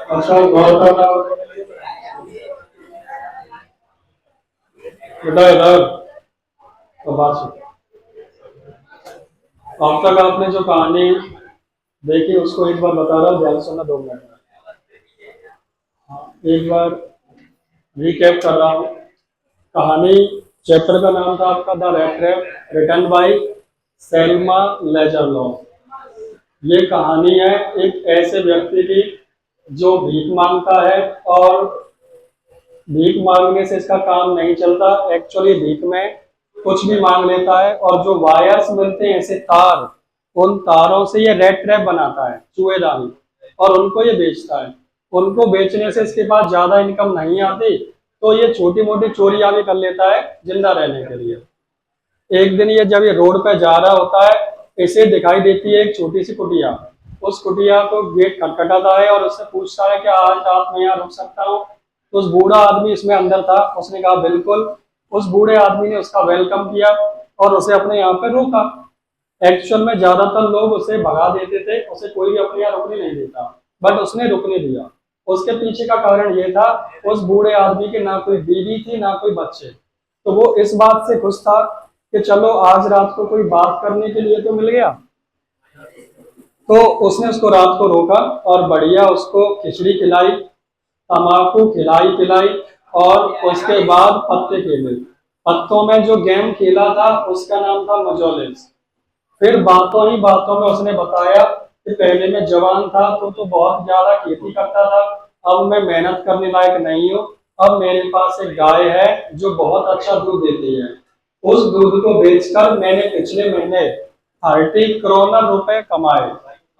अच्छा गौर का बेटा इधर तो बात सुन। अब तक आपने जो कहानी देखी उसको एक बार बता रहा हूँ, ध्यान सुनना 2 मिनट में। हाँ, एक बार रिकैप कर रहा हूँ। कहानी चैप्टर का नाम था आपका the rat trap, written by Selma Lagerlof. ये कहानी है एक ऐसे व्यक्ति की जो भीख मांगता है, और भीख मांगने से इसका काम नहीं चलता। एक्चुअली भीख में कुछ भी मांग लेता है, और जो वायर्स मिलते हैं ऐसे तार, उन तारों से ये रेड ट्रैप बनाता है, चूहेदानी, और उनको ये बेचता है। उनको बेचने से इसके पास ज्यादा इनकम नहीं आती, तो ये छोटी मोटी चोरियां भी कर लेता है जिंदा रहने के लिए। एक दिन ये जब ये रोड पे जा रहा होता है, इसे दिखाई देती है एक छोटी सी कुटिया। उस कुटिया को गेट खटखटाता है और उससे पूछता है कि आज रात में यहाँ रुक सकता हूँ। तो उस बूढ़ा आदमी इसमें अंदर था, उसने कहा बिल्कुल। उस बूढ़े आदमी ने उसका वेलकम किया और उसे अपने यहाँ पे रोका। एक्चुअल में ज्यादातर लोग उसे भगा देते थे, उसे कोई भी अपने यहाँ रुकने नहीं देता, बट उसने रुकने दिया। उसके पीछे का कारण ये था, उस बूढ़े आदमी के ना कोई बीवी थी ना कोई बच्चे। तो वो इस बात से खुश था कि चलो आज रात को कोई बात करने के लिए तो मिल गया। तो उसने उसको रात को रोका और बढ़िया उसको खिचड़ी खिलाई, तम्बाकू खिलाई पिलाई, और उसके बाद पत्ते खेले। पत्तों में जो गेम खेला था उसका नाम था मजोलिस। फिर बातों ही बातों में उसने बताया कि पहले मैं जवान था तो बहुत ज्यादा खेती करता था, अब मैं मेहनत करने लायक नहीं हूँ। अब मेरे पास एक गाय है जो बहुत अच्छा दूध देती है। उस दूध को बेचकर मैंने पिछले महीने 30 करोड़ रुपए कमाए।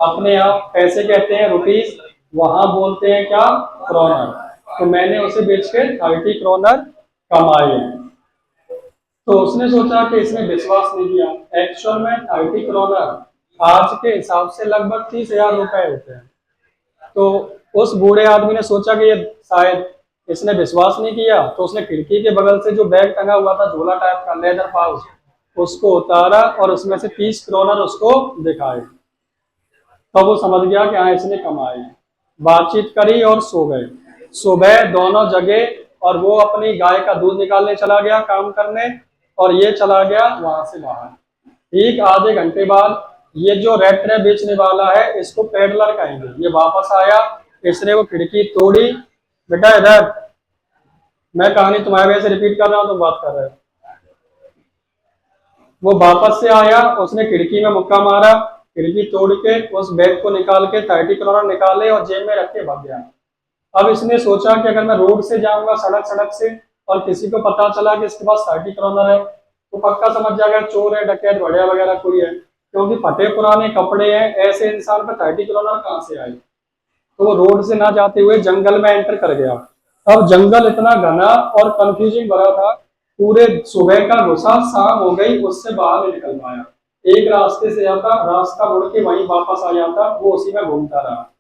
अपने यहाँ पैसे कहते हैं रुपीज, वहां बोलते हैं क्या, क्रोनर। तो मैंने उसे बेच के 30 करोड़ कमाए। तो उसने सोचा कि इसने विश्वास नहीं किया। एक्चुअल में 30 करोड़ आज के हिसाब से लगभग 30,000 रुपए होते हैं। तो उस बूढ़े आदमी ने सोचा कि ये शायद इसने विश्वास नहीं किया, तो उसने खिड़की के बगल से जो बैग टंगा हुआ था, झोला टाइप का लेदर पाउच, उसको उतारा और उसमें से 30 करोड़ उसको दिखाए। तब वो समझ गया कि हाँ इसने कमाए। बातचीत करी और सो गए। सुबह दोनों जगे और वो अपनी गाय का दूध निकालने चला गया काम करने, और ये चला गया वहां से बाहर। ठीक आधे घंटे बाद ये जो रेड ट्रैप बेचने वाला है, इसको पेडलर कहेंगे, ये वापस आया। इसने वो खिड़की तोड़ी। बेटा इधर, मैं कहानी तुम्हारे वजह से रिपीट कर रहा हूँ, तुम बात कर रहे हो। वो वापस से आया, उसने खिड़की में मुक्का मारा, खिड़की तोड़ के उस बैग को निकाल के 30 करोड़ निकाले और जेब में रख के भाग गया। अब इसने सोचा कि अगर मैं रोड से जाऊंगा सड़क सड़क से, और किसी को पता चला कि इसके पास 30 करोड़ है, तो पक्का समझ जाएगा चोर है, डकैत बढ़िया वगैरह कोई है, क्योंकि फटे पुराने कपड़े हैं, ऐसे इंसान पर 30 करोड़ कहाँ से आए। तो वो रोड से ना जाते हुए जंगल में एंटर कर गया। अब जंगल इतना घना और कंफ्यूजिंग भरा था, पूरे सुबह का घुसा, शाम हो गई, उससे बाहर नहीं निकल पाया। एक रास्ते से आता, रास्ता मुड़ के वहीं वापस आ जाता, वो उसी में घूमता रहा।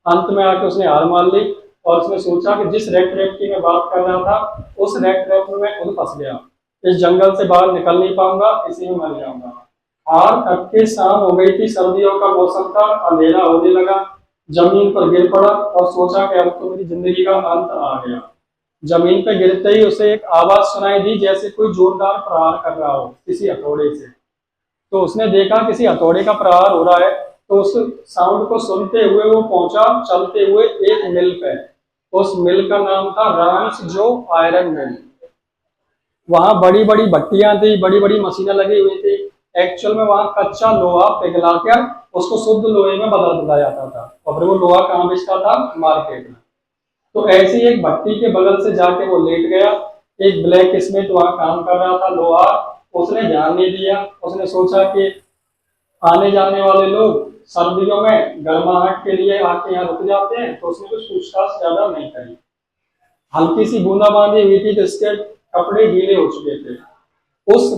अंत में आके उसने हार मान ली और उसने सोचा कि जिस रेड ट्रैप की मैं बात कर रहा था, उस रेड ट्रैप में मैं खुद फंस गया। इस जंगल से बाहर निकल नहीं पाऊंगा, इसी में मर जाऊंगा। हार थक के शाम हो गई थी, सर्दियों का मौसम था, अंधेरा होने लगा। जमीन पर गिर पड़ा और सोचा कि अब तो मेरी जिंदगी का अंत आ गया। जमीन पर गिरते ही उसे एक आवाज सुनाई दी, जैसे कोई जोरदार प्रहार कर रहा हो किसी हथौड़े से। तो उसने देखा किसी हथौड़े का प्रहार हो रहा है। तो उस साउंड को सुनते हुए वो पहुंचा चलते हुए एक मिल पे। उस मिल का नाम था राम्स जो आयरन मिल। वहां बड़ी बड़ी भट्टियां थी, बड़ी बड़ी मशीनें लगी हुई थी। एक्चुअल में वहां कच्चा लोहा पिघला कर उसको शुद्ध लोहे में बदल दिया जाता था, और फिर वो लोहा कहाँ बेचता था, मार्केट में। तो ऐसी एक भट्टी के बगल से जाके वो लेट गया। एक ब्लैक स्मिथ वहां काम कर रहा था, लोहा। उसने ध्यान नहीं दिया, उसने सोचा कि आने जाने वाले लोग सर्दियों में गर्माहट के लिए आके यहाँ रुक जाते हैं, तो उसने कुछ पूछताछ ज्यादा नहीं करी। हल्की सी बूंदाबांदी हुई थी तो इसके कपड़े गीले हो चुके थे। उस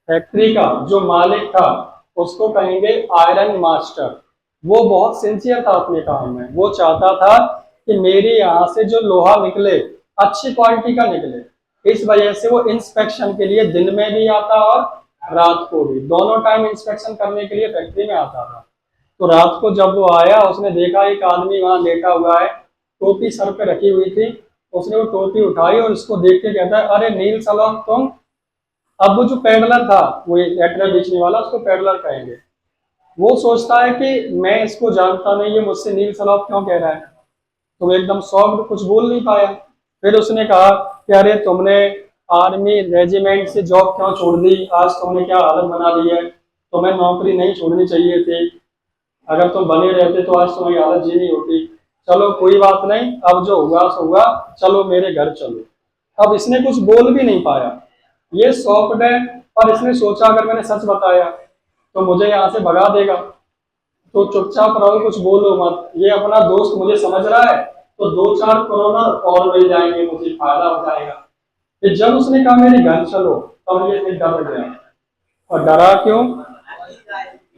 फैक्ट्री का जो मालिक था, उसको कहेंगे आयरन मास्टर। वो बहुत सिंसियर था अपने काम में। वो चाहता था कि मेरे यहाँ से जो लोहा निकले अच्छी क्वालिटी का निकले, इस वजह से वो इंस्पेक्शन के लिए दिन में भी आता और रात को भी, दोनों टाइम इंस्पेक्शन करने के लिए फैक्ट्री में आता था। तो रात को जब वो आया, उसने देखा एक आदमी वहां लेटा हुआ है, टोपी सर पे रखी हुई थी। उसने वो टोपी उठाई और उसको देख के कहता है, अरे नील सलोक तुम। अब वो जो पेडलर था, वो लेटर बेचने वाला, उसको पेडलर कहेंगे, वो सोचता है कि मैं इसको जानता नहीं, ये मुझसे नील सलोक क्यों कह रहा है। तो वो एकदम शॉक्ड, कुछ बोल नहीं पाया। फिर उसने कहा कि अरे तुमने आर्मी रेजिमेंट से जॉब क्यों छोड़ दी, आज तुमने क्या हालत बना ली है, तुम्हें नौकरी नहीं छोड़नी चाहिए थी, अगर तुम बने रहते तो आज तुम्हारी हालत ये नहीं होती। चलो कोई बात नहीं, अब जो हुआ सो हुआ, चलो मेरे घर चलो। अब इसने कुछ बोल भी नहीं पाया, ये शॉक्ड है। पर इसने सोचा अगर मैंने सच बताया तो मुझे यहाँ से भगा देगा, तो चुपचाप रहो, कुछ बोलो मत, ये अपना दोस्त मुझे समझ रहा है, तो 2-4 करोड़ और मिल जाएंगे, मुझे फायदा हो जाएगा। फिर जब उसने कहा मेरे घर चलो, तब ये फिर डर गया। और डरा क्यों?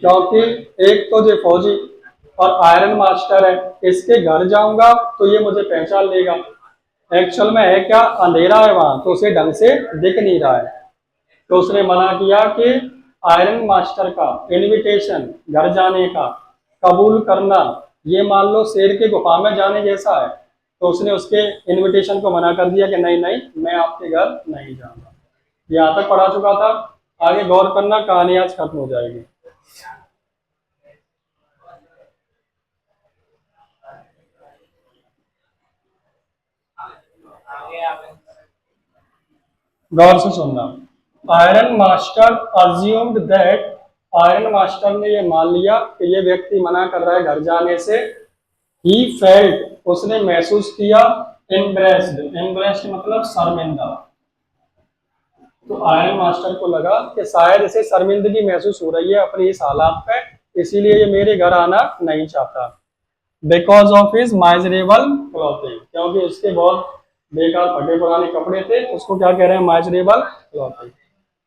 क्योंकि एक तो जो फौजी और आयरन मास्टर है, इसके घर जाऊंगा तो ये मुझे पहचान लेगा। एक्चुअल में है क्या, अंधेरा है वहां, तो उसे ढंग से दिख नहीं रहा है। तो उसने मना किया कि आयरन मास्टर का इनविटेशन घर जाने का कबूल करना, ये मान लो शेर के गुफा में जाने जैसा है। तो उसने उसके इनविटेशन को मना कर दिया कि नहीं नहीं, मैं आपके घर नहीं जाऊंगा। यहाँ तक पढ़ा चुका था, आगे गौर करना, कहानी आज खत्म हो जाएगी। गौर से सुनना। Iron master assumed that, iron master ने ये मान लिया कि ये व्यक्ति मना कर रहा है घर जाने से। ही फेल्ट, उसने महसूस किया, एम्ब्रेस्ड, एम्ब्रेस्ड मतलब शर्मिंदा। तो आयरन मास्टर को लगा कि शायद इसे शर्मिंदगी महसूस हो रही है अपनी इस हालात पे, इसीलिए ये मेरे घर आना नहीं चाहता। Because of his miserable clothing, क्योंकि उसके बहुत बेकार फटे पुराने कपड़े थे, उसको क्या कह रहे हैं, माइजरेबल क्लॉथिंग।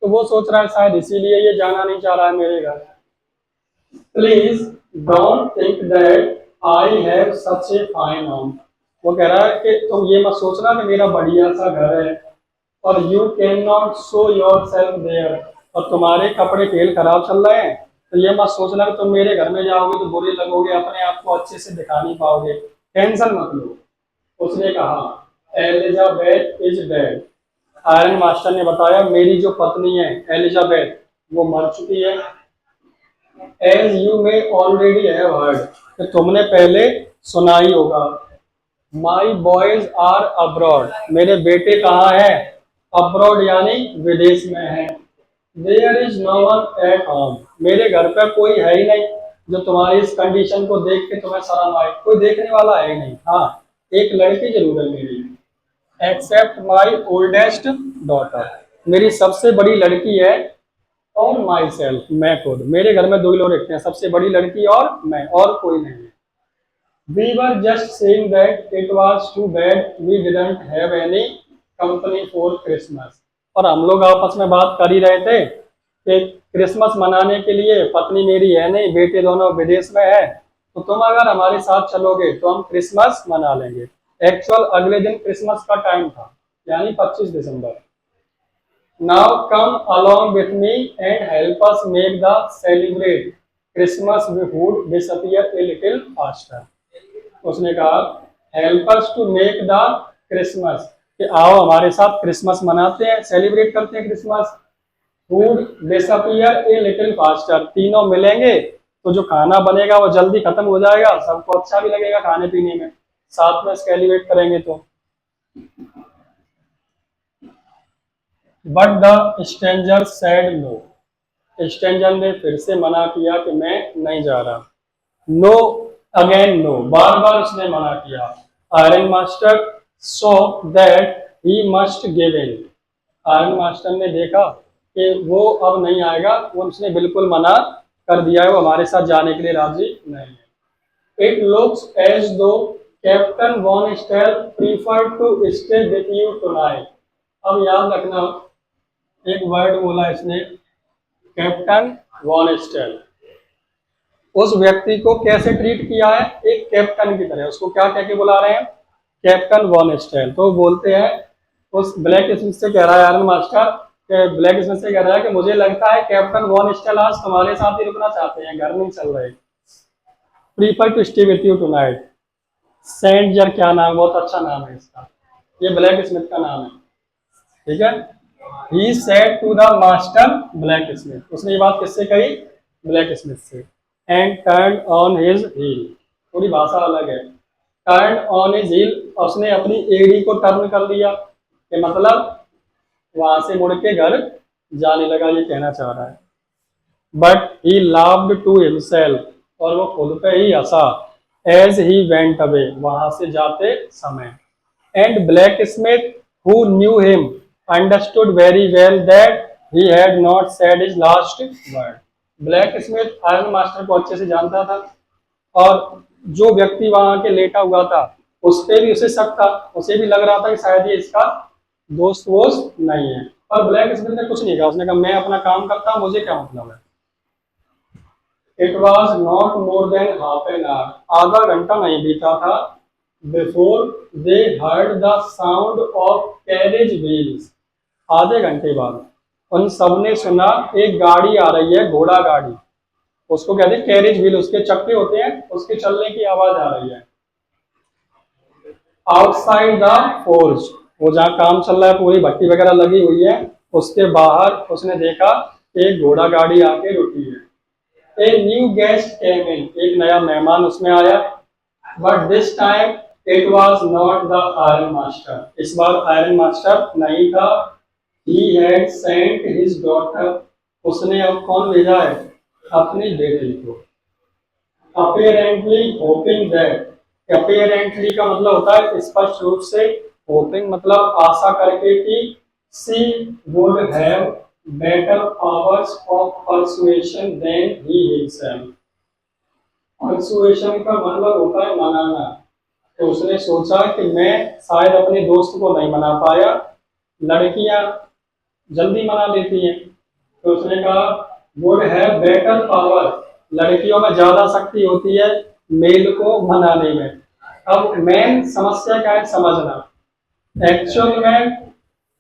तो वो सोच रहा है शायद इसीलिए ये जाना नहीं चाह रहा है मेरे घर। Please don't think that I have such a fine home, वो कह रहा है कि तुम ये मत सोचना कि मेरा बढ़िया सा घर है, और you can not show yourself there, और तुम्हारे कपड़े तेल खराब चल रहे हैं, तो ये मत सोचना कि तुम मेरे घर में जाओगे तो बुरे लगोगे, अपने आप को अच्छे से दिखा नहीं पाओगे, टेंशन मत लो। उसने कहा Elizabeth is dead, iron master ने बताया मेरी जो पत्नी है एलिजाबेथ, वो मर चुकी है। As you may already have heard, कि तुमने पहले सुना ही होगा। माई बॉयज आर अब्रॉड, मेरे बेटे कहाँ हैं, अब्रॉड यानी विदेश में है। There is no one at home, मेरे घर पर कोई है ही नहीं जो तुम्हारी इस कंडीशन को देख के तुम्हें शर्म आए, कोई देखने वाला है ही नहीं। हाँ, एक लड़की जरूर है मेरी, एक्सेप्ट माई ओल्डेस्ट डॉटर, मेरी सबसे बड़ी लड़की है, और माई सेल्फ, मैं खुद, मेरे घर में दो ही लोग रखते हैं, सबसे बड़ी लड़की और मैं, और कोई नहीं है। We were just saying that it was too bad we didn't have any company for Christmas, और हम लोग आपस में बात कर ही रहे थे कि क्रिसमस मनाने के लिए पत्नी मेरी है नहीं, बेटे दोनों विदेश में है, तो तुम अगर हमारे साथ चलोगे तो हम क्रिसमस मना लेंगे। एक्चुअल अगले दिन क्रिसमस का टाइम था, यानी 25 दिसंबर। Now come along with me and help us make the celebrate Christmas we would disappear a little faster, उसने कहा help us to make the Christmas, कि आओ हमारे साथ क्रिसमस मनाते हैं, सेलिब्रेट करते हैं Christmas. Food disappear a little faster, तीनों मिलेंगे तो जो खाना बनेगा वो जल्दी खत्म हो जाएगा, सबको अच्छा भी लगेगा खाने पीने में, साथ में सेलिब्रेट करेंगे तो। But the stranger said no, stranger ने फिर से मना किया कि मैं नहीं जा रहा। नो अगेन नो, बार बार उसने मना किया। Iron master so that he must give in, iron master ने देखा कि वो अब नहीं आएगा, वो उसने बिल्कुल मना कर दिया है, वो हमारे साथ जाने के लिए राजी नहीं है। It looks as though captain Von Stell prefer to stay with you tonight, अब याद रखना एक वर्ड बोला इसने, कैप्टन वॉन स्टेल, उस व्यक्ति को कैसे ट्रीट किया है, एक कैप्टन की तरह। उसको क्या कह के बुला रहे हैं, कैप्टन वॉन स्टाइल। तो बोलते हैं, उस ब्लैक स्मिथ से कह रहा है आयरन मास्टर, ब्लैक स्मिथ से कह रहा है कि मुझे लगता है कैप्टन वॉन स्टाइल आज तुम्हारे साथ ही रुकना चाहते हैं, घर नहीं चल रहे। Prefer to stay with you tonight. सेंजर, क्या नाम, बहुत अच्छा नाम है इसका, ये ब्लैक स्मिथ का नाम है, ठीक है। He said to the master blacksmith, उसने ये बात किससे कही, ब्लैक स्मिथ से। And turn on his heel, थोड़ी भाषा अलग है। टर्न ऑन हिज हील, उसने अपनी एड़ी को टर्न कर लिया, कि मतलब वहां से मुड़ के घर जाने लगा, ये कहना चाह रहा है। But he laughed to himself, और वो खुद पे ही हंसा, एज ही वेंट अवे, वहां से जाते समय। And blacksmith who knew him understood very well that he had not said his last word. Blacksmith iron master को अच्छे से जानता था, और जो व्यक्ति वहां के लेटा हुआ था उस पर भी उसे शक था, उसे भी लग रहा था कि शायद ये इसका दोस्त वोस्त नहीं है। पर ब्लैक स्मिथ ने कुछ नहीं कहा, उसने कहा मैं अपना काम करता हूं, मुझे क्या मतलब है। It was not more than half an hour, आधा घंटा नहीं बीता था, before they heard the sound of carriage wheels, आधे घंटे बाद उन सबने सुना एक गाड़ी आ रही है, घोड़ा गाड़ी, उसको कहते हैं कैरेज व्हील, उसके चक्के होते हैं, उसके चलने की आवाज आ रही है। आउटसाइड द फोर्ज, वो जहाँ काम चल रहा है, पूरी भट्टी वगैरह लगी हुई है, उसके बाहर उसने देखा एक घोड़ा गाड़ी आके रुकी है। A new guest came in, एक नया मेहमान उसमें आया। But this time it was not the iron master, इस बार आयरन मास्टर नहीं था। He had sent his daughter, उसने अब कौन भेजा है, अपनी बेटी को। Apparently hoping that, apparently का मतलब होता है स्पष्ट रूप से, hoping मतलब आशा करके कि she would have better powers of persuasion than he himself। persuasion का मतलब होता है मनाना, तो उसने सोचा कि मैं शायद अपने दोस्त को नहीं मना पाया, लड़कियां जल्दी मना लेती हैं, तो उसने कहा would have better power, लड़कियों में ज्यादा शक्ति होती है मेल को मनाने में। अब मेन समस्या क्या है समझना, एक्चुअल में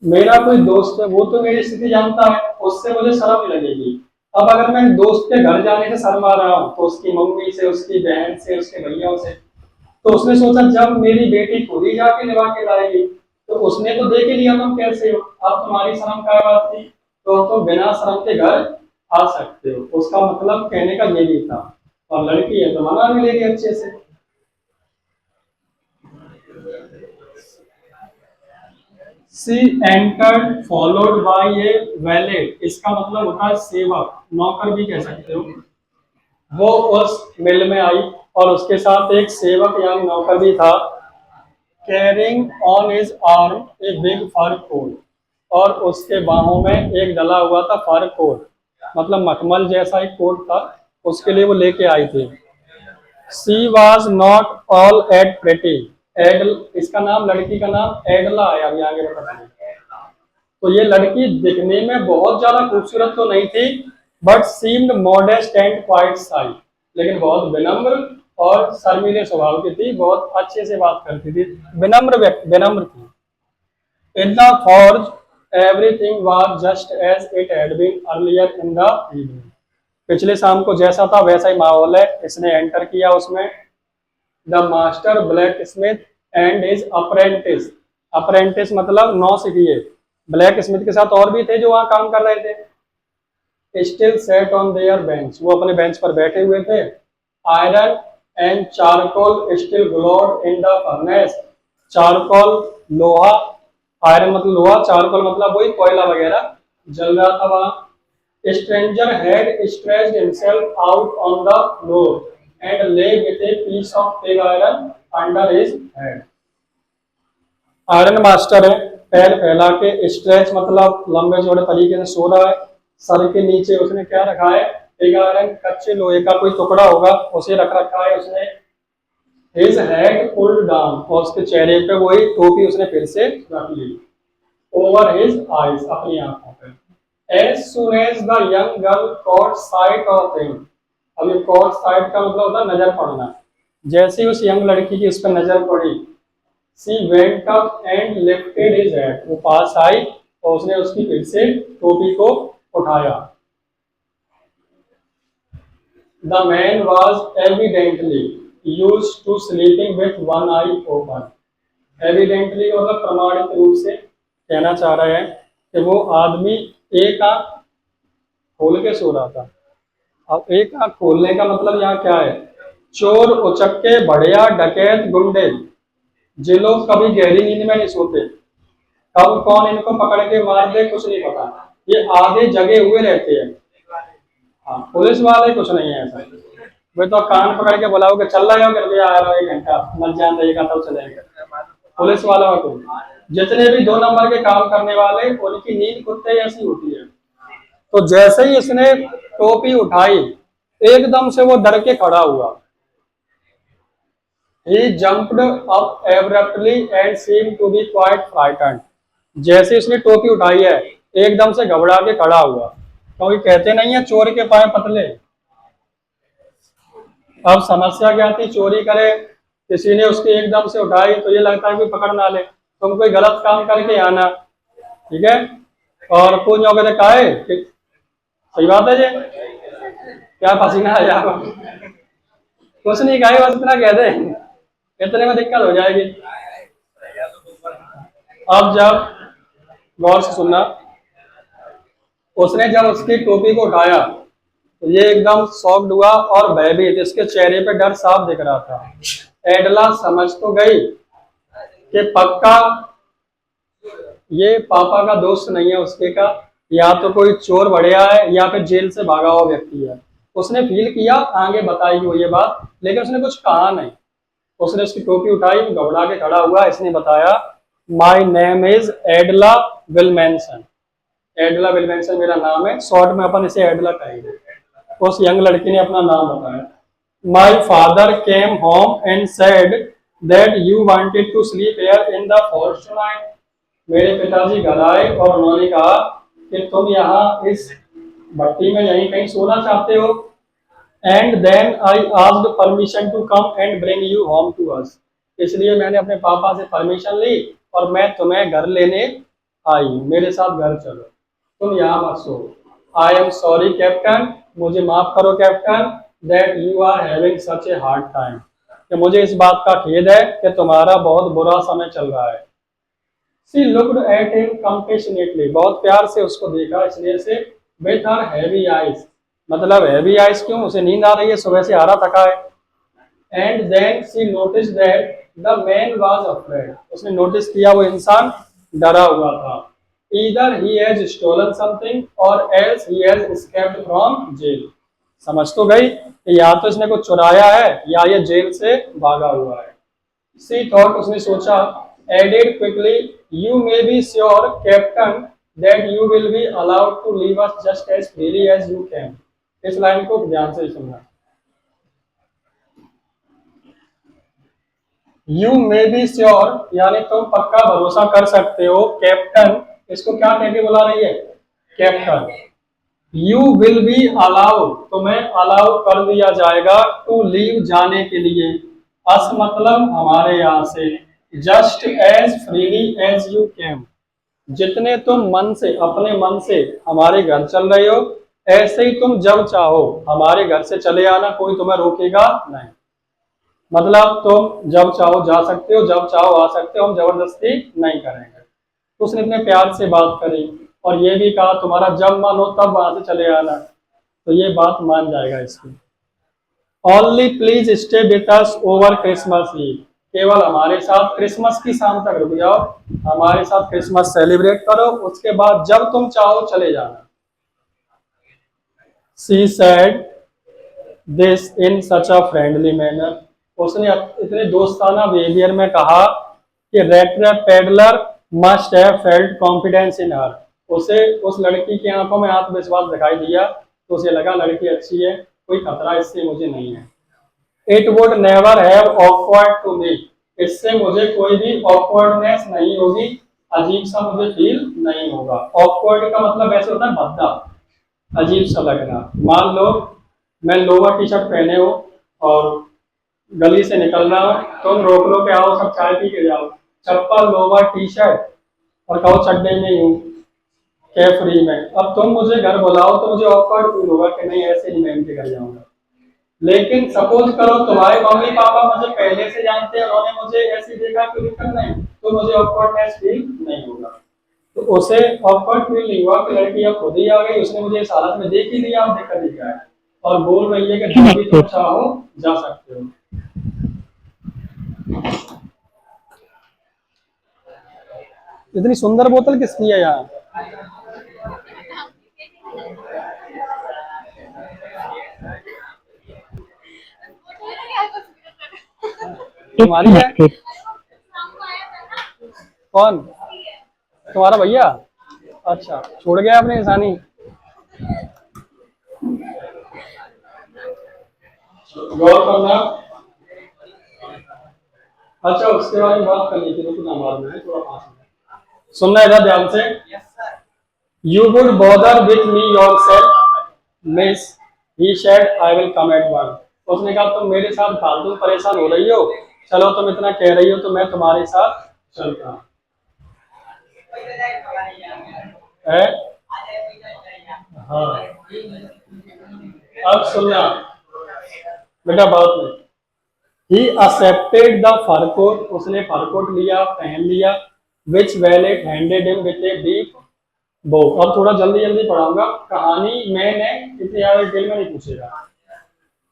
मेरा कोई दोस्त है, वो तो मेरी स्थिति जानता है, उससे मुझे शर्म लगेगी। अब अगर मैं दोस्त के घर जाने से शर्मा रहा हूँ, तो उसकी मम्मी से, उसकी बहन से, उसके भैया से, तो उसने सोचा जब मेरी बेटी खुद ही जाके निभा के लाएगी, तो उसने तो देख ही लिया तुम कैसे हो, अब तुम्हारी शर्म क्या बात थी, तो तुम बिना शर्म के घर आ सकते हो। उसका मतलब कहने का ये भी था, और लड़की है तो मना भी लेगी अच्छे से। She entered followed by a valet, इसका मतलब होता है सेवक, नौकर भी कह सकते हो। वो उस मिल में आई और उसके साथ एक सेवक यानी नौकर भी था। Carrying on his arm a big fur coat, और उसके बाहों में एक डला हुआ था फर कोट, मतलब मखमल जैसा एक कोट था, उसके लिए वो लेके आई थी। She was not at all pretty, Edla, इसका नाम, लड़की का नाम एडला है, अभी आगे बता चलिए। तो ये लड़की दिखने में बहुत ज्यादा खूबसूरत तो नहीं थी, but seemed modest and quite शाई, लेकिन बहुत विनम्र और शर्मीले स्वभाव की थी, बहुत अच्छे से बात करती थी, विनम्र थी। In the forge everything was just as it had been earlier in the evening, पिछले शाम को जैसा था वैसा ही माहौल है। इसने एंटर किया उसमें। The master black Smith and his apprentice, apprentice मतलब नौसिखिए, ब्लैक स्मिथ के साथ और भी थे जो वहां काम कर रहे थे। Still set on their bench, वो अपने बेंच पर बैठे हुए थे। Iron and charcoal still glowed in the furnace, charcoal लोहा, आयरन मतलब लोहा, चारकोल मतलब वही कोयला वगैरह जल रहा था वहां। Stranger had stretched himself out on the floor and lay with a piece of pig iron under his head। Iron master है, पैर फैला के, स्ट्रेच मतलब लंबे चौड़े तरीके से सो रहा है। सर के नीचे उसने क्या रखा है, पिग आयरन, कच्चे लोहे का कोई टुकड़ा होगा, उसे रख रखा है उसने। हिज हेड पुल्ड डाउन, और उसके चेहरे पे वही टोपी उसने फिर से रख ली। ओवर हिज आईज, अपनी आंखों पे। As soon as the young girl caught sight of him, अब ये कॉट साइड का मतलब होता है नजर पड़ना। जैसे ही उस यंग लड़की की उस पर नजर पड़ी, she went up and lifted his hat, वो पास आई और उसने उसकी पीठ से टोपी को उठाया। The man was evidently use to sleeping with one eye open. Evidently मतलब प्रमाणित रूप से कहना चाह रहा है कि वो आदमी एक आंख खोल के सो रहा था। अब एक आंख खोलने का मतलब यहाँ क्या है? चोर, उचक्के, बढ़िया, डकैत, गुंडे, जे लोग कभी गहरी नींद में नहीं सोते, कब कौन इनको पकड़ के मार दे कुछ नहीं पता, ये आधे जगे हुए रहते हैं। हाँ, पुलिस वाले कुछ नहीं है ऐसा। वे तो कान पकड़ के बुलाओगे, चल रहे हो कर आ रहा 1 घंटा मत जान रहेगा तब चलेगा। पुलिस वालों को जितने भी 2 नंबर के काम करने वाले, उनकी नींद कुत्ते ऐसी होती है। तो जैसे ही इसने टोपी उठाई, एकदम से वो डर के खड़ा हुआ। He jumped up abruptly and seemed to be quite frightened. जैसे इसने टोपी उठाई है, एकदम से घबरा के खड़ा हुआ, क्योंकि कहते नहीं है चोर के पाए पतले। अब समस्या क्या थी? चोरी करे, किसी ने उसकी एकदम से उठाई तो ये लगता है कि पकड़ ना ले, तुम कोई गलत काम करके आना, ठीक है। और कुछ वगैरह कहे, सही बात है जी, क्या पसीना आ जाएगा, कुछ नहीं कहे, बस इतना कह दे, इतने में दिक्कत हो जाएगी। अब जब गौर से सुनना, उसने जब उसकी टोपी को उठाया तो ये एकदम शॉक्ड हुआ और भयभीत, इसके चेहरे पे डर साफ दिख रहा था। एडला समझ तो गई कि पक्का ये पापा का दोस्त नहीं है उसके का, या तो कोई चोर बढ़िया है या फिर जेल से भागा हुआ व्यक्ति है। उसने फील किया आगे बताएगी वो ये बात, लेकिन उसने कुछ कहा नहीं। उसने उसकी टोपी उठाई, घबरा के खड़ा हुआ। इसने बताया, माई नेम इज एडला विलमेंसन। एडला विलमेंसन मेरा नाम है, शॉर्ट में अपन इसे एडला कहेंगे। उस यंग लड़की ने अपना नाम बताया। My father came home and said that you wanted to sleep here in the forest tonight. मेरे पिताजी घर आए और उन्होंने कहा कि तुम यहाँ इस भट्टी में यहीं कहीं सोना चाहते हो। And then I asked permission to come and bring you home to us. इसलिए मैंने अपने पापा से परमिशन ली और मैं तुम्हें घर लेने आई, मेरे साथ घर चलो, तुम यहाँ मत सो। आई एम सॉरी कैप्टन, मुझे माफ करो captain, that you are having such a hard time, कि मुझे इस बात का खेद है कि तुम्हारा बहुत बुरा समय चल रहा है। She looked at him compassionately, बहुत प्यार से उसको देखा इसलिए से, with her heavy eyes, मतलब heavy eyes क्यों? उसे नींद आ रही है, सुबह से हारा थका है। And then she noticed that the man was afraid, उसने नोटिस किया वो इंसान डरा हुआ था। Either he has stolen something or else he has escaped from jail, समझ तो गई कि या तो इसने कुछ चुराया है या ये जेल से भागा हुआ है। She thought, उसने सोचा, added quickly, you may be sure captain that you will be allowed to leave us just as freely as you can। इस लाइन को ध्यान से सुनना। You may be sure यानी तुम पक्का भरोसा कर सकते हो, कैप्टन इसको क्या कह के बुला रही है? Captain. You will be allowed, तुम्हें अलाउ कर दिया जाएगा, टू लीव जाने के लिए, अस मतलब हमारे यहाँ से, just as freely as you came, जितने तुम मन से, अपने मन से हमारे घर चल रहे हो, ऐसे ही तुम जब चाहो हमारे घर से चले आना, कोई तुम्हें रोकेगा नहीं। मतलब तुम जब चाहो जा सकते हो, जब चाहो आ सकते हो, हम जबरदस्ती नहीं करेंगे। तो उसने इतने प्यार से बात करी और ये भी कहा तुम्हारा जब मन हो तब वहां से चले आना, तो ये बात मान जाएगा इसकी। Only please stay with us over Christmas eve, केवल हमारे साथ क्रिसमस की शाम तक रुक जाओ, हमारे साथ क्रिसमस सेलिब्रेट करो, उसके बाद जब तुम चाहो चले जाना। She said this in such a friendly manner, उसने इतने दोस्ताना बिहेवियर में कहा कि rattrap peddler must have felt confidence in her, उसे उस लड़की की आंखों में आत्मविश्वास दिखाई दिया, तो उसे लगा लड़की अच्छी है, कोई खतरा इससे मुझे नहीं है। It would never have awkward to me, इससे मुझे कोई भी ऑकवर्डनेस नहीं होगी, अजीब सा मुझे फील नहीं होगा। ऑकवर्ड का मतलब ऐसे होता है भद्दा, अजीब सा लगना। मान लो मैं लोअर टी शर्ट पहने हो और गली से निकल रहा हूँ, तुम रोक लो के आओ, सब चाय पी के जाओ, चप्पल लोअर टी शर्ट और कहो चड्डे में हूँ, कैफ फ्री में। अब तुम मुझे घर बुलाओ तो मुझे ऑकवर्ड फील होगा कि नहीं ऐसे ही मैं इनके घर जाऊंगा। लेकिन सपोज करो तुम्हारे मम्मी पापा मुझे पहले से जानते हैं, उन्होंने मुझे ऐसे देखा कि करना है, तो मुझे ऑकवर्डनेस फील नहीं होगा। तो उसे ऑकवर्ड फील नहीं हुआ कि लड़की अब खुद ही आ गई, उसने मुझे इस हालत में देख ही लिया, अब दिक्कत ही क्या है, और बोल रही है कि जब भी तुम चाहो जा सकते हो। इतनी सुंदर बोतल किसकी है यार? तुम्हारी है? कौन? तुम्हारा भैया? अच्छा, छोड़ गया अपनी निशानी। गौर करना। अच्छा, उसके बारे में बात करनी थी, रुकना बाद में, थोड़ा पास में सुनना इधर ध्यान से। You would bother with me your self miss, he said I will come at one. उसने कहा तुम मेरे साथ फालतू परेशान हो रही हो, चलो तुम इतना कह रही हो तो मैं तुम्हारे साथ चलता हूँ। है? हाँ, अब सुनना बेटा, बात में ही एक्सेप्टेड द फर कोट, उसने फर कोट लिया, पहन लिया, which valet handed him with a deep bow. अब थोड़ा जल्दी जल्दी पढ़ाऊंगा कहानी, मैंने इतनी ज्यादा डिटेल में नहीं पूछेगा।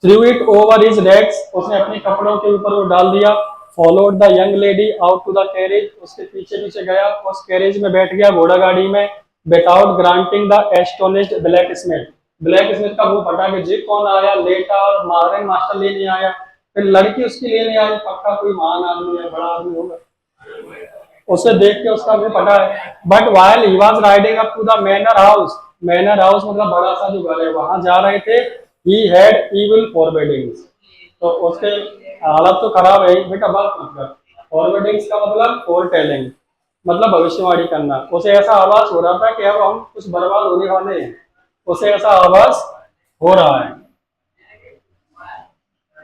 Threw it over his legs, उसने अपने कपड़ों के ऊपर वो डाल दिया। Followed the young lady out to the carriage, उसके पीछे पीछे गया, उस कैरेज में बैठ गया, घोड़ा गाड़ी में। Without granting the astonished black Smith, black Smith का मुंह फटा कि जी कौन आया, लेटा और मारन मास्टर लेने आया। फिर लड़की उसकी लेने आई, पक्का कोई महान आदमी है, बड़ा आदमी होगा, उसे देख के उसका मुंह फटा है। But while he was riding up to the manor house, manor house मतलब बड़ा सा जो घर है, वहां जा रहे थे, ही हैड इविल फॉरबिडिंग्स, तो उसके हालत तो खराब है बेटा, बात मतलब फॉरबिडिंग्स का मतलब फोर टेलिंग, मतलब भविष्यवाणी करना। उसे ऐसा आभास हो रहा था कि अब हम कुछ बर्बाद होने वाले हैं, उसे ऐसा आभास हो रहा है।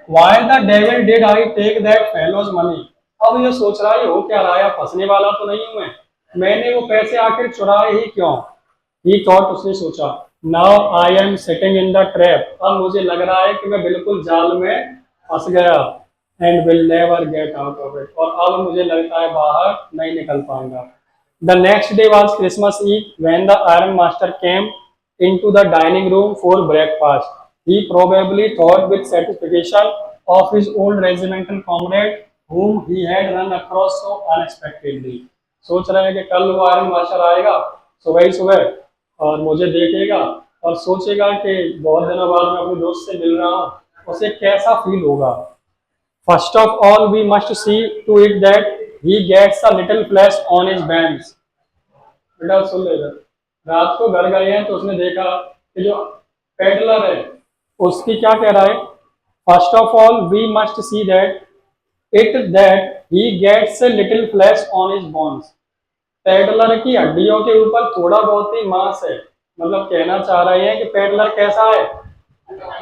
Why the devil did I take that fellow's money? अब ये सोच रहा है हो क्या रहा है, फंसने वाला तो नहीं हूं मैं, मैंने वो पैसे आखिर चुराए ही क्यों? He thought, उसने सोचा, Now I am sitting in the trap, अब मुझे लग रहा है कि मैं बिल्कुल जाल में फंस गया, and will never get out of it, और अब मुझे लगता है बाहर नहीं निकल पाऊंगा। The next day was Christmas Eve when the Iron Master came into the dining room for breakfast. He probably thought with satisfaction of his old regimental comrade whom he had run across so unexpectedly. सोच रहे हैं कि कल वो iron master आएगा सुबह ही सुबह और मुझे देखेगा और सोचेगा कि बहुत दिनों बाद मैं अपने दोस्त से मिल रहा हूँ, उसे कैसा फील होगा। First of all, we must see to it that he gets a little flesh on his bands. बेटा सुन ले इधर, रात को घर गए हैं तो उसने देखा कि जो पेडलर है उसकी क्या कह रहा है, first of all we must see that it that he gets a little flesh on his bones, pedlar की हड्डियों के ऊपर थोड़ा बहुत ही मांस है, मतलब कहना चाह रहे हैं कि पेडलर कैसा है,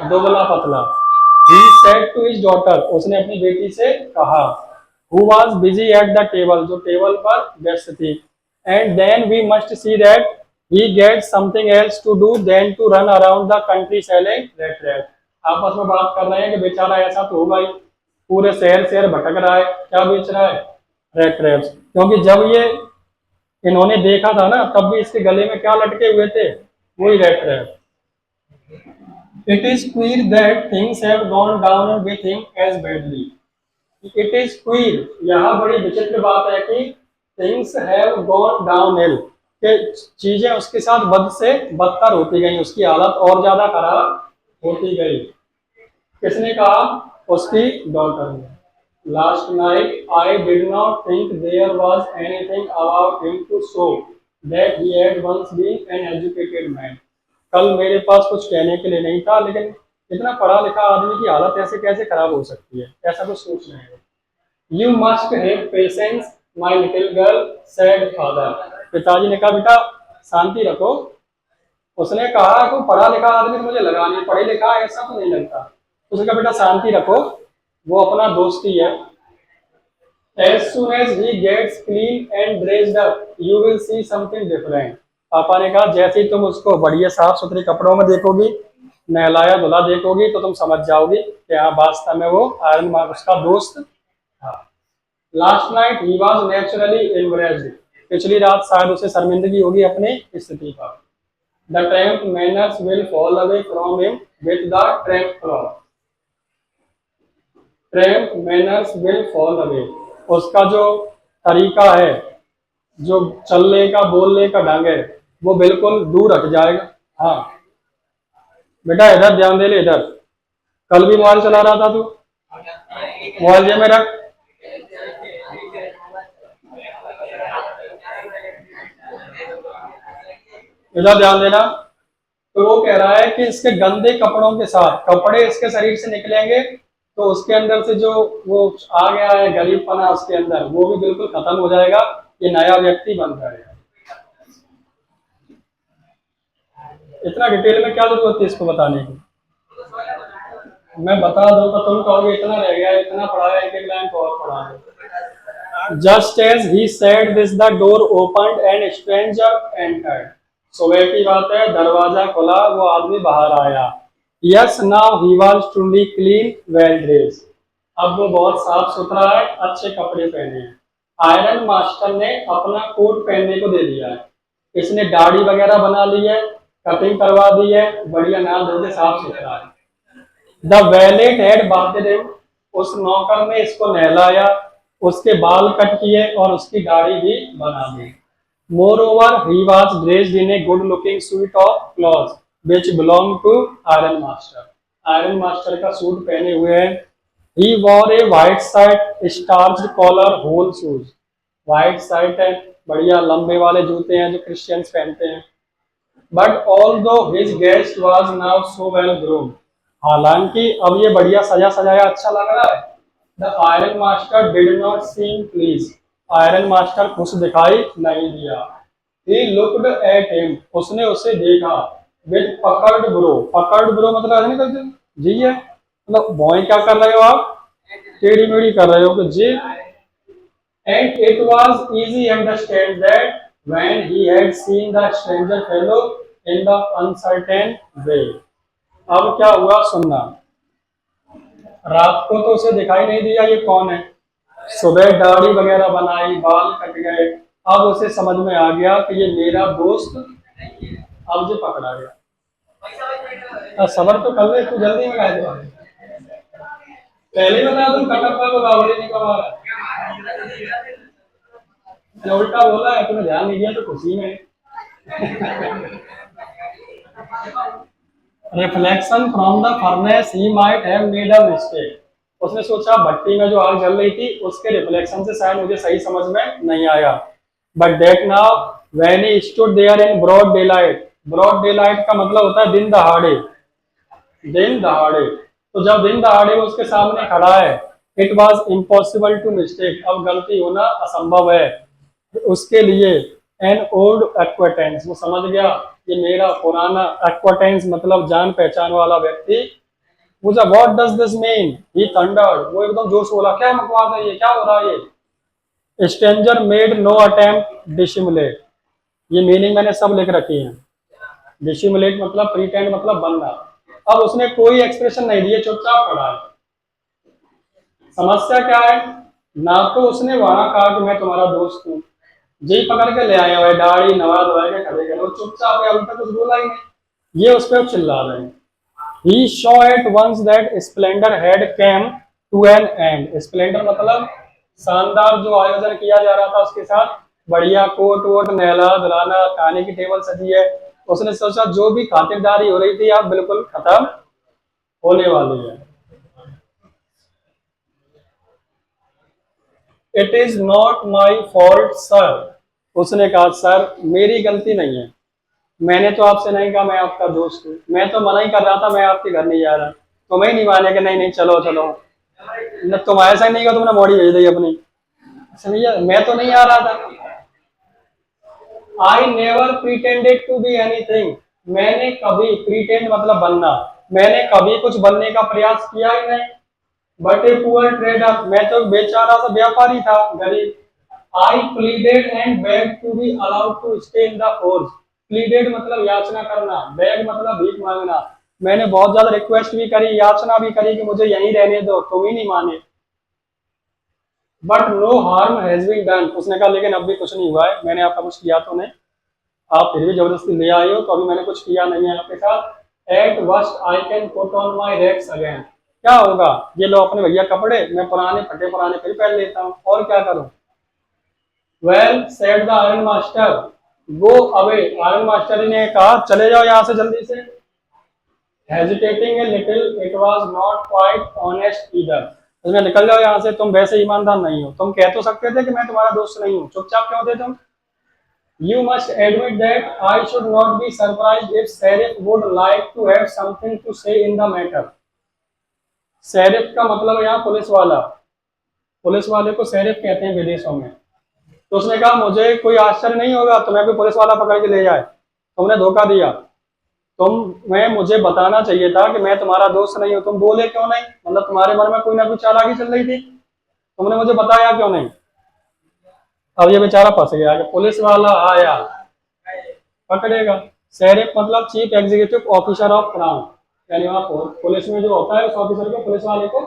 दुबला पतला। He said to his daughter, उसने अपनी बेटी से कहा, who was busy at the table, जो टेबल पर व्यस्त थी, and then we must see that he gets something else to do than to run around the country selling rat trap। आपस में बात कर रहे हैं कि बेचारा ऐसा तो होगा ही, पूरे शहर शहर भटक रहा है, क्या बेच रहा है, रेड ट्रैप्स, क्योंकि जब ये इन्होंने देखा था ना तब भी इसके गले में क्या लटके हुए थे, वही red trap. It is queer that things have gone down with him as badly. It is queer, यहाँ बड़ी विचित्र बात है कि things have gone downhill, कि चीजें उसके साथ बद से बदतर होती गई, उसकी हालत और ज्यादा खराब होती गई। किसने कहा? उसकी डॉटर ने। Last night I did not think there was anything about him to show that he had once been an educated man। कल मेरे पास कुछ कहने के लिए नहीं था, लेकिन इतना पढ़ा लिखा आदमी की हालत ऐसे कैसे खराब हो सकती है, ऐसा कुछ सोच रहे हैं। You must have patience my little girl, said father. पिताजी ने कहा बेटा शांति रखो, उसने कहा कि पढ़ा लिखा आदमी तो मुझे लगा नहीं, पढ़े लिखा है ऐसा तो नहीं लगता। उसने कहा बेटा शांति रखो, वो अपना दोस्त ही है। As soon as he gets clean and dressed up, you will see something different. पापा ने कहा जैसे ही तुम उसको बढ़िया साफ सुथरे कपड़ों में देखोगी, नहलाया धुला देखोगी, तो तुम समझ जाओगी कि हाँ वास्तव में वो आयरन मैन उसका दोस्त था। Last night he was naturally embraced. पिछली रात शायद उसे शर्मिंदगी होगी अपनी स्थिति पर। The tramp manners will fall away from him with the tramp cloth. Tramp manners will fall away, उसका जो तरीका है, जो चलने का बोलने का ढंग है, वो बिल्कुल दूर हट जाएगा। हाँ बेटा इधर ध्यान दे ले, इधर। कल भी मोबाइल चला रहा था तू, मोबाइल जेब में रख। इधर ध्यान देना। तो वो कह रहा है कि इसके गंदे कपड़ों के साथ कपड़े इसके शरीर से निकलेंगे, तो उसके अंदर से जो वो आ गया है गरीबपना उसके अंदर, वो भी बिल्कुल खत्म हो जाएगा, ये नया व्यक्ति बन जाएगा। इतना डिटेल में क्या जरूरत है इसको बताने की? मैं बता दूं तो तुम कहोगे इतना रह गया, इतना पढ़ा है, एक एक लाइन को और पढ़ा है। Just as he said this the door opened and stranger entered. सुबह की बात है, दरवाजा खुला, वो आदमी बाहर आया। Yes now he was truly clean well dressed. अब वो बहुत साफ सुथरा है, अच्छे कपड़े पहने हैं। आयरन मास्टर ने अपना कोट पहनने को दे दिया है, इसने दाढ़ी वगैरह बना ली है, कटिंग करवा दी है, बढ़िया नाम धो के साफ सुथरा है। The wallet had bathed him. उस नौकर ने इसको नहलाया, उसके बाल कट किए और उसकी दाढ़ी भी बना दी। Moreover, he was dressed in a good-looking suit of clothes which belonged to Iron Master. Iron Master का सूट पहने हुए है। He wore a white shirt, starched collar, whole shoes. White shirt है, बढ़िया लंबे वाले जूते हैं जो क्रिश्चियंस पहनते हैं। But although his guest was now so well groomed, हालांकि अब ये बढ़िया सजा सजाया अच्छा लग रहा है। The Iron Master did not seem pleased. Iron master खुश दिखाई नहीं दिया। He looked at him. उसने उसे देखा। With puckered brow. Puckered brow मतलब ऐसे नहीं करते जी है, मतलब बॉय क्या कर रहे हो आप, टेढ़ी मेढ़ी कर रहे हो कि जी। And it was easy understand that when he had seen the stranger fellow in the uncertain way. अब क्या हुआ सुनना। रात को तो उसे दिखाई नहीं दिया ये कौन है, सुबह दाढ़ी वगैरह बनाई, बाल कट गए, अब उसे समझ में आ गया कि ये मेरा दोस्त। अब जो पकड़ा गया। सबर तो कर ले, तू जल्दी में गए, पहले बता तुम कटप्पा को बावड़ी नहीं कमा रहा, उल्टा बोला है, तुम्हें ध्यान नहीं दिया तो खुशी में। Reflection from the furnace he might have made a mistake. उसने सोचा भट्टी में जो आग जल रही थी उसके रिफ्लेक्शन से शायद मुझे सही समझ में नहीं आया। But that now when he stood there in broad daylight. Broad daylight का मतलब होता है दिन दहाड़े, दिन दहाड़े। तो जब दिन दहाड़े वो उसके सामने खड़ा है, it was impossible to mistake, अब गलती होना असंभव है उसके लिए। एन ओल्ड एक्वेटेंस, वो समझ गया ये मेरा पुराना एक्वेटेंस मतलब जान पहचान वाला व्यक्ति। मुझे what does this mean, he thundered, वो एकदम जोश बोला, क्या बकवास है ये, क्या हो रहा है ये। स्ट्रेंजर मेड नो अटेम्प्ट डिसिमुलेट, ये मीनिंग मैंने सब लिख रखी है। डिसिमुलेट मतलब प्रीटेंड मतलब बनना। अब उसने कोई एक्सप्रेशन नहीं दिए, चुपचाप खड़ा है। समस्या क्या है, ना तो उसने वहां कहा कि मैं तुम्हारा दोस्त हूँ, जी पकड़ के ले आए हुए, दाढ़ी नवा धोए के खड़े करे, वो चुपचाप है, अभी तक कुछ बोला ही नहीं। ये उस पर चिल्ला रहे हैं। He saw at once that splendor had come to an end. Splendor मतलब शानदार जो आयोजन किया जा रहा था उसके साथ, बढ़िया कोट वोट नहला धुलाना, खाने की टेबल सजी है। उसने सोचा जो भी खातिरदारी हो रही थी अब बिल्कुल खत्म होने वाली है। It is not my fault sir. उसने कहा सर मेरी गलती नहीं है, मैंने तो आपसे नहीं कहा मैं आपका दोस्त हूँ, मैं तो मना ही कर रहा था, मैं आपके घर नहीं जा रहा, तुम्हें नहीं माने कि नहीं नहीं चलो चलो, न तुम ऐसा ही नहीं कहा, तुमने मॉडी भेज दी अपनी, समझिए मैं तो नहीं आ रहा था। I never pretended to be anything. मैंने कभी, प्रीटेंड मतलब बनना, मैंने कभी कुछ बनने का प्रयास किया ही नहीं। बट ए पुअर ट्रेडर, मैं तो बेचारा सा व्यापारी था, गरीब। I pleaded and beg to be allowed to stay in the force. Pleaded मतलब याचना करना, बेग मतलब भीख मांगना। मैंने बहुत ज्यादा रिक्वेस्ट भी करी, याचना भी करी कि मुझे यहीं रहने दो, तुम ही नहीं माने। But no harm has been done, उसने कहा लेकिन अब भी कुछ नहीं हुआ है, मैंने आपका कुछ किया तो नहीं, आप फिर भी जबरदस्ती ले आए हो, तो अभी मैंने कुछ किया नहीं है आपके साथ। At worst I can put on my rags again, क्या होगा, ये लो अपने भैया कपड़े, मैं पुराने फटे पुराने फिर पहन लेता हूँ, और क्या करूँ। Well said the iron master, go away, iron master ने कहा चले जाओ यहाँ से जल्दी से। Hesitating a little, it was not quite honest either, उसमें निकल जाओ यहाँ से, तुम वैसे ईमानदार नहीं हो, तुम कह तो सकते थे कि मैं तुम्हारा दोस्त नहीं हूँ, चुपचाप क्यों थे तुम। You must admit that I should not be surprised if Sheriff would like to have something to say in the matter. Sheriff का मतलब है यहाँ पुलिस वाला, पुलिस वाले को शेरिफ कहते हैं विदेशों में। तो उसने कहा मुझे कोई आश्चर्य नहीं होगा तुम्हें भी पुलिस वाला पकड़ के ले जाए, तुमने धोखा दिया, तुम्हें मुझे बताना चाहिए था कि मैं तुम्हारा दोस्त नहीं हूँ, तुम बोले क्यों नहीं, मतलब तुम्हारे मन में कोई ना कोई चालाकी चल रही थी, तुमने मुझे बताया क्यों नहीं। अब ये बेचारा फंस गया कि पुलिस वाला आया पकड़ेगा। शेरिफ मतलब chief executive officer of crown, यानी वहाँ पुलिस में जो होता है उस ऑफिसर को, पुलिस वाले को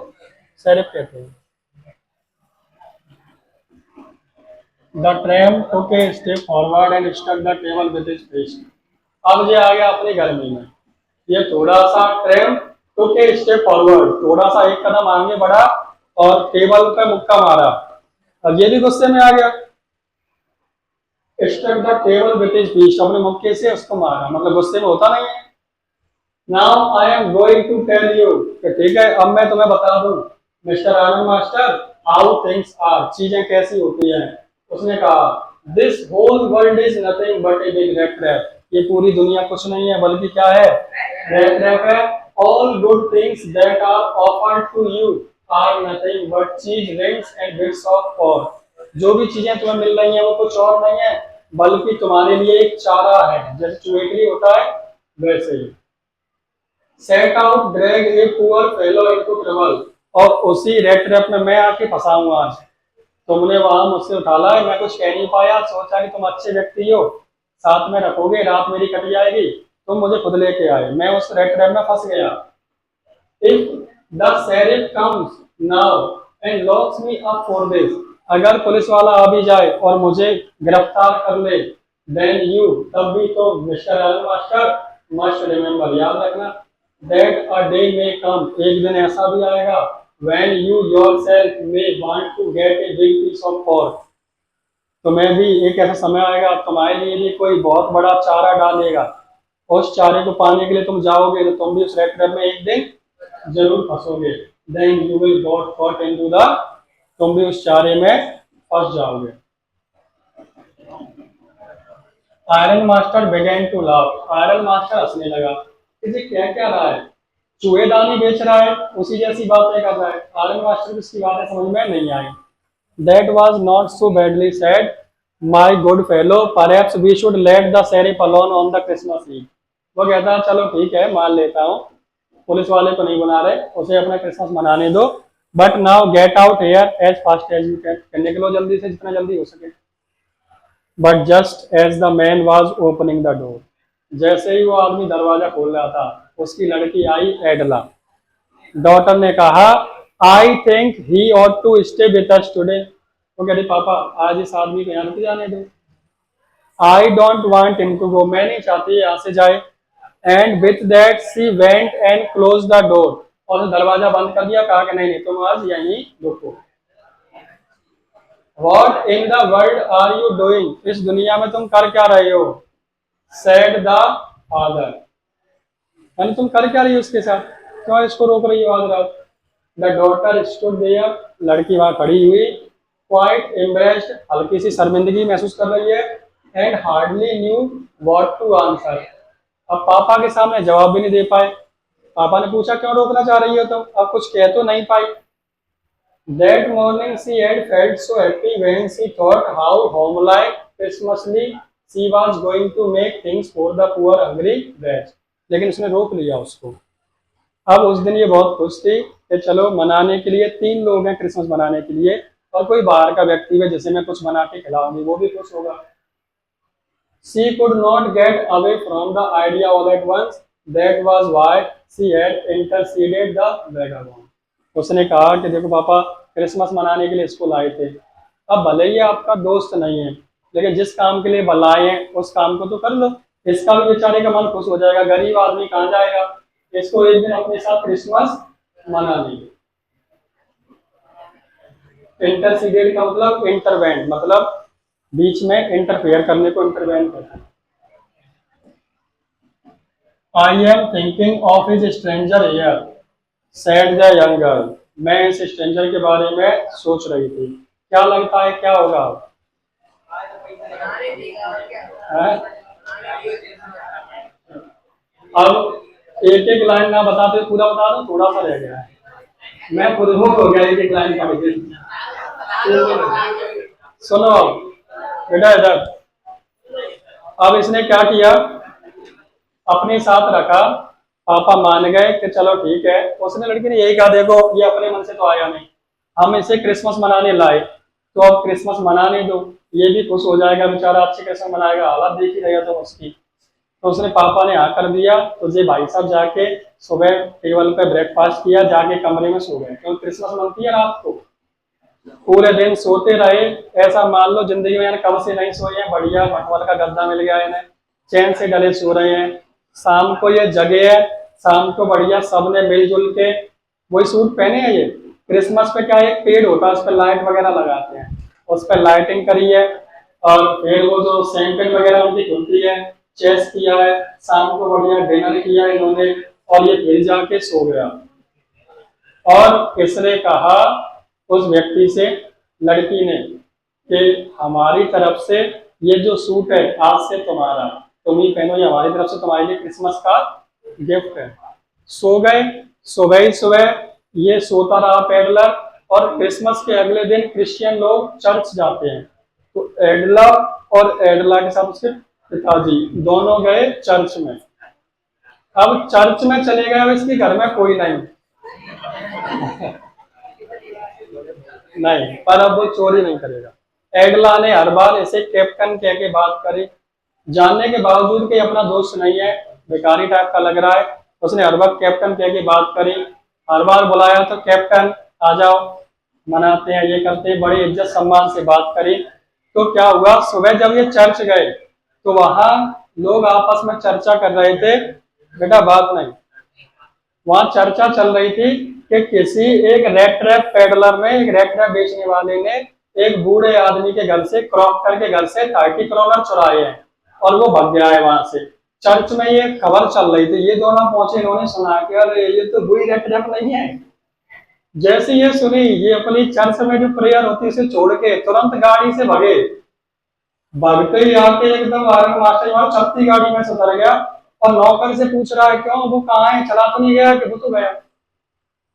शेरिफ कहते हैं। The tramp took a step forward and struck the table with his fist. अब ये आ गया अपनी गर्मी में, ये थोड़ा सा tram took a step forward, थोड़ा सा एक कदम आगे बढ़ा और टेबल पे मुक्का मारा। अब ये भी गुस्से में आ गया, struck the table with his fist, अपने मुक्के से उसको मारा, मतलब गुस्से में होता नहीं है। Now I am going to tell you, ठीक है अब मैं तुम्हें बता दूं mister ironmaster, how things are, चीजें कैसी होती हैं। उसने कहा this whole world is nothing but a big rat trap, ये पूरी दुनिया कुछ नहीं है बल्कि क्या है, रैट ट्रैप है। All good things that are offered to you are nothing but cheese rinds and bits of और, जो भी चीजें तुम्हें मिल रही हैं वो कुछ और नहीं है बल्कि तुम्हारे लिए एक चारा है, जैसे चुवेटरी होता है वैसे ही। Set out drag a poor fellow into trouble, और उसी रेट ट्रैप में मैं आके फंसा हूँ आज, तुमने वहां मुझसे उठाला है, मैं कुछ कह नहीं पाया, सोचा कि तुम अच्छे व्यक्ति हो, साथ में रखोगे, रात मेरी कट जाएगी, तुम मुझे खुद लेके आए, मैं उस रेट ट्रैप में फंस गया। If the sheriff comes now and locks me up for this, अगर पुलिस वाला आ भी जाए और मुझे गिरफ्तार कर ले, देन यू, तब भी तो mister ironmaster must remember, याद रखना, that a day may come, एक दिन ऐसा भी आएगा when you yourself may want to get a big piece of pork, तो मैं भी एक ऐसा समय आएगा तुम्हारे लिए भी कोई बहुत बड़ा चारा डालेगा, उस चारे को पाने के लिए तुम जाओगे तो तुम भी उस रेड ट्रैप में एक दिन जरूर फंसोगे, then you will got caught into the, तुम भी उस चारे में फंस जाओगे। Iron master began to laugh, iron master हंसने लगा, इसे क्या क्या रहा है, चूहेदानी बेच रहा है उसी जैसी बातें कर रहा है, आयरन मास्टर की इसकी बातें समझ में नहीं आई। That was not so badly said my good fellow, perhaps we should let the sheriff alone on the Christmas Eve, वो कहता है चलो ठीक है मान लेता हूँ, पुलिस वाले को नहीं बना रहे, उसे अपना क्रिसमस मनाने दो, but now get out here as fast as you can, निकलो जल्दी से जितना जल्दी हो सके। But just as the man was opening the door, जैसे ही वो आदमी दरवाजा खोल रहा था उसकी लड़की आई एडला, डॉटर ने कहा I think he ought to stay with us today, वो कह रही पापा आज इस आदमी को यहाँ रुक जाने दो, I don't want him to go, मैं नहीं चाहती यहाँ से जाए, and with that she went and close the door, और दरवाजा बंद कर दिया, कहा कि नहीं नहीं तुम आज यहीं रुको। What in the world are you doing, इस दुनिया में तुम कर क्या रहे हो, सेड द फादर, यानी तुम कर क्या रही हो उसके साथ, क्यों इसको रोक रही हो आज रात। द डॉटर स्टूड देयर, लड़की वहां खड़ी हुई, क्वाइट एम्बरेस्ड, हल्की सी शर्मिंदगी महसूस कर रही है, and hardly knew what to answer, अब पापा के सामने जवाब भी नहीं दे पाए, पापा ने पूछा क्यों रोकना चाह रही हो तुम, अब कुछ कह तो नहीं पाई। That morning she had felt so happy when she thought how homelike Christmasly she was going to make things for the poor hungry rats, लेकिन उसने रोक लिया उसको। अब उस दिन ये बहुत खुश थी कि चलो मनाने के लिए 3 लोग हैं क्रिसमस मनाने के लिए, और कोई बाहर का व्यक्ति है जिसे मैं कुछ बना के खिलाऊंगी, वो भी खुश होगा। She could not get away from the idea all at once. That was why she had interceded the vagabond. उसने कहा कि देखो पापा क्रिसमस मनाने के लिए इसको लाए थे, अब भले ही आपका दोस्त नहीं है, लेकिन जिस काम के लिए बुलाए हैं उस काम को तो कर लो। इसका भी बेचारे का मन खुश हो जाएगा, गरीब आदमी कहाँ जाएगा, इसको एक दिन अपने साथ क्रिसमस मना लीजिए। इंटरसीडेड का मतलब इंटरवेंट, मतलब बीच में इंटरफेयर करने को इंटरवेंट कहते हैं। I am thinking of his stranger here, said the young girl. मैं इस स्ट्रेंजर के बारे में सोच रही थी, क्या लगता है क्या होगा? है? अब एक एक लाइन ना बताते पूरा बता दो, थोड़ा सा रह गया है, मैं खुद हो गया एक एक लाइन पढ़ के। सुनो बेटा इधर, अब इसने क्या किया, अपने साथ रखा, पापा मान गए कि चलो ठीक है। उसने लड़की ने यही कहा देखो ये अपने मन से तो आया नहीं, हम इसे क्रिसमस मनाने लाए, तो अब क्रिसमस मनाने दो, ये भी खुश हो जाएगा बेचारा, अच्छे क्रिसमस मनाएगा, हालत देख ही रहेगा तो उसकी। तो उसने पापा ने हाँ कर दिया, तो ये भाई साहब जाके सुबह टेबल पे ब्रेकफास्ट किया, जाके कमरे में सो गए, क्योंकि क्रिसमस मनती है रात को। पूरे दिन सोते रहे, ऐसा मान लो जिंदगी में कब से नहीं सोए हैं, बढ़िया मखमल का गद्दा मिल गया इन्हें, चैन से गले सो रहे हैं। शाम को ये जगे है, शाम को बढ़िया सबने मिलजुल के वही सूट पहने हैं। ये क्रिसमस पे क्या एक पेड़ होता है, उस पर लाइट वगैरह लगाते हैं, उस पर लाइटिंग करी है, और फिर वो जो शैंपेन वगैरह उनकी खुलती है, चेस किया है, शाम को बढ़िया डिनर किया इन्होंने, और ये फिर जाके सो गया। और इसने कहा उस व्यक्ति से, लड़की ने, कि हमारी तरफ से ये जो सूट है आज से तुम्हारा, तुम ही पहनो, ये हमारी तरफ से तुम्हारे लिए क्रिसमस का गिफ्ट है। सो गए। सुबह ही सुबह ये सोता रहा पेडलर, और क्रिसमस के अगले दिन क्रिश्चियन लोग चर्च जाते हैं, तो एडला और एडला के साथ उसके पिताजी दोनों गए चर्च में। अब चर्च में चले गए, अब इसके घर में कोई नहीं नहीं, पर अब वो चोरी नहीं करेगा। एडला ने हर बार ऐसे कैप्टन कह के बात करी, जानने के बावजूद कि अपना दोस्त नहीं है, बेकारी टाइप का लग रहा है, उसने हर वक्त कैप्टन कह के बात करी। हर बार बुलाया तो कैप्टन आ जाओ, मनाते हैं, ये करते हैं, बड़ी इज्जत सम्मान से बात करी। तो क्या हुआ, सुबह जब ये चर्च गए तो वहां लोग आपस में चर्चा कर रहे थे, बेटा बात नहीं, वहां चर्चा चल रही थी कि किसी एक रेड ट्रैप पेडलर ने, एक रेड ट्रैप बेचने वाले ने एक बूढ़े आदमी के घर से, क्रॉफ्टर के घर से 30 करोड़ चुराए हैं, और वो भाग गया है वहां से। चर्च में ये खबर चल रही थी, ये दोनों पहुंचे, इन्होंने सुना कि अरे ये तो बुरी रेड ट्रैप नहीं है। जैसे ये सुनी, ये अपनी चर्च में जो प्रेयर होती है उसे छोड़ के तुरंत गाड़ी से भगे। भागते ही आके एकदम आर्मी मास्टर वहां चलती गाड़ी में से उतर गया, और नौकर से पूछ रहा है क्यों, वो कहाँ है, चला तो नहीं गया, कि वो तो गया।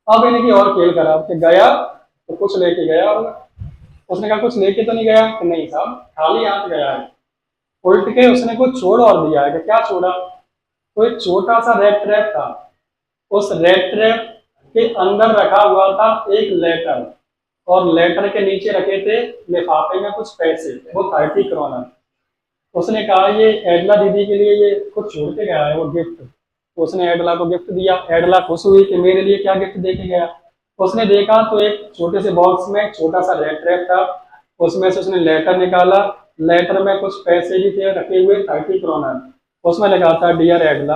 अब इनकी और खेल करा कि गया तो कुछ लेके गया होगा। उसने कहा कुछ लेके तो नहीं गया, कि नहीं साहब खाली हाथ गया है। उल्ट के उसने कुछ छोड़ और दिया है, कि क्या छोड़ा, तो एक छोटा सा रेड ट्रैप था, उस रेड ट्रैप के अंदर रखा हुआ था एक लेटर, और लेटर के नीचे रखे थे लिफाफे में कुछ पैसे, वो 30 करोड़। उसने कहा ये एडला दीदी के लिए ये कुछ छोड़ के गया है, वो गिफ्ट। तो उसने एडला को गिफ्ट दिया, एडला खुश हुई कि मेरे लिए क्या गिफ्ट दे के गया। उसने देखा तो एक छोटे से बॉक्स में छोटा सा रेड ट्रैप था, उसमें से उसने लेटर निकाला, लेटर में कुछ पैसे भी थे रखे हुए 30 करोड़। उसमें लिखा था डियर एडला,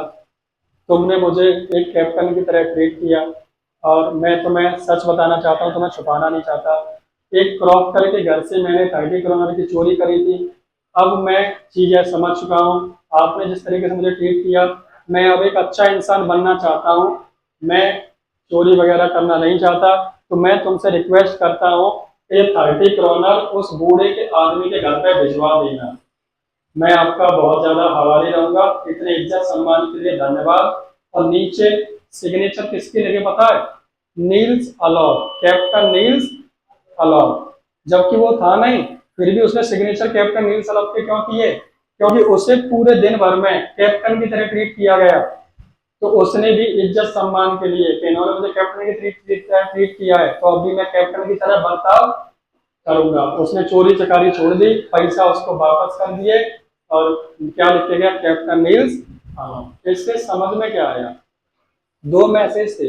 तुमने मुझे एक कैप्टन की तरह ट्रीट किया, और मैं तुम्हें सच बताना चाहता हूँ, तुम्हें छुपाना नहीं चाहता। एक क्रॉफ्टर के घर से मैंने 30 करोड़ की चोरी करी थी, अब मैं चीजें समझ चुका हूँ, आपने जिस तरीके से मुझे ट्रीट किया, मैं अब एक अच्छा इंसान बनना चाहता हूँ, मैं चोरी वगैरह करना नहीं चाहता, तो मैं तुमसे रिक्वेस्ट करता हूँ ये 30 करोड़ उस बूढ़े के आदमी के घर पे भिजवा देना, मैं आपका बहुत ज्यादा हवाले रहूंगा, इतने इज्जत सम्मान के लिए धन्यवाद। और नीचे सिग्नेचर किसके लगे पता है, Nils Olof, captain Nils Olof, जबकि वो था नहीं, फिर भी उसने सिग्नेचर कैप्टन नील्स अलॉट के क्यों किए, क्योंकि उसे पूरे दिन भर में कैप्टन की तरह ट्रीट किया गया, तो उसने भी इज्जत सम्मान के लिए कि इन्होंने मुझे कैप्टन की ट्रीट किया है तो अभी मैं कैप्टन की तरह बर्ताव करूंगा। उसने चोरी चकारी छोड़ दी, पैसा उसको वापस कर दिए, और क्या लिखे गया, कैप्टन नील्स। हाँ, इससे समझ में क्या आया? दो मैसेज थे।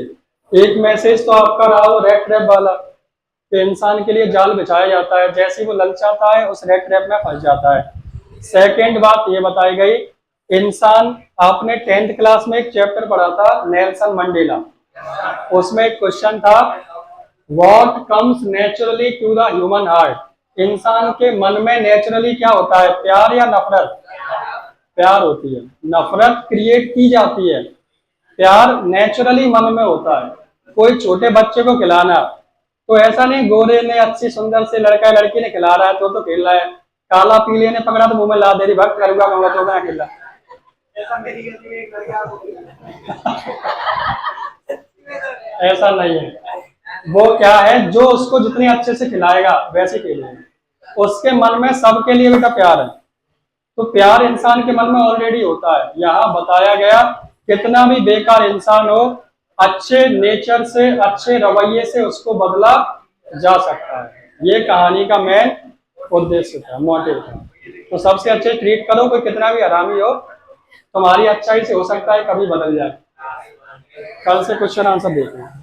एक मैसेज तो आपका रहा वो रेड ट्रैप वाला, कि इंसान के लिए जाल बिछाया जाता है, जैसे ही वो ललचाता है उस रेड ट्रैप में फंस जाता है। सेकंड बात ये बताई गई, इंसान, आपने 10th क्लास में एक चैप्टर पढ़ा था नेल्सन मंडेला, उसमें एक क्वेश्चन था, what comes naturally to the human heart, इंसान के मन में नेचुरली क्या होता है, प्यार या नफरत? प्यार होती है। नफरत क्रिएट की जाती है, प्यार नेचुरली मन में होता है। कोई छोटे बच्चे को खिलाना, तो ऐसा नहीं गोरे ने अच्छी सुंदर से लड़का लड़की ने खिला रहा है तो खेल रहा है, काला पीले ने पकड़ा तो मुंह में ला दे रही, भक्त करूंगा कहूंगा तो मैं खेल रहा। ऐसा नहीं है, वो क्या है, जो उसको जितने अच्छे से खिलाएगा वैसे खेलेगा। उसके मन में सबके लिए बेटा प्यार है, तो प्यार इंसान के मन में ऑलरेडी होता है। यहाँ बताया गया कितना भी बेकार इंसान हो, अच्छे नेचर से, अच्छे रवैये से उसको बदला जा सकता है। ये कहानी का मेन उद्देश्य था, मोटिव था। तो सबसे अच्छे ट्रीट करो, कोई कितना भी हरामी हो, तुम्हारी अच्छाई से हो सकता है कभी बदल जाए। कल से क्वेश्चन आंसर देखना।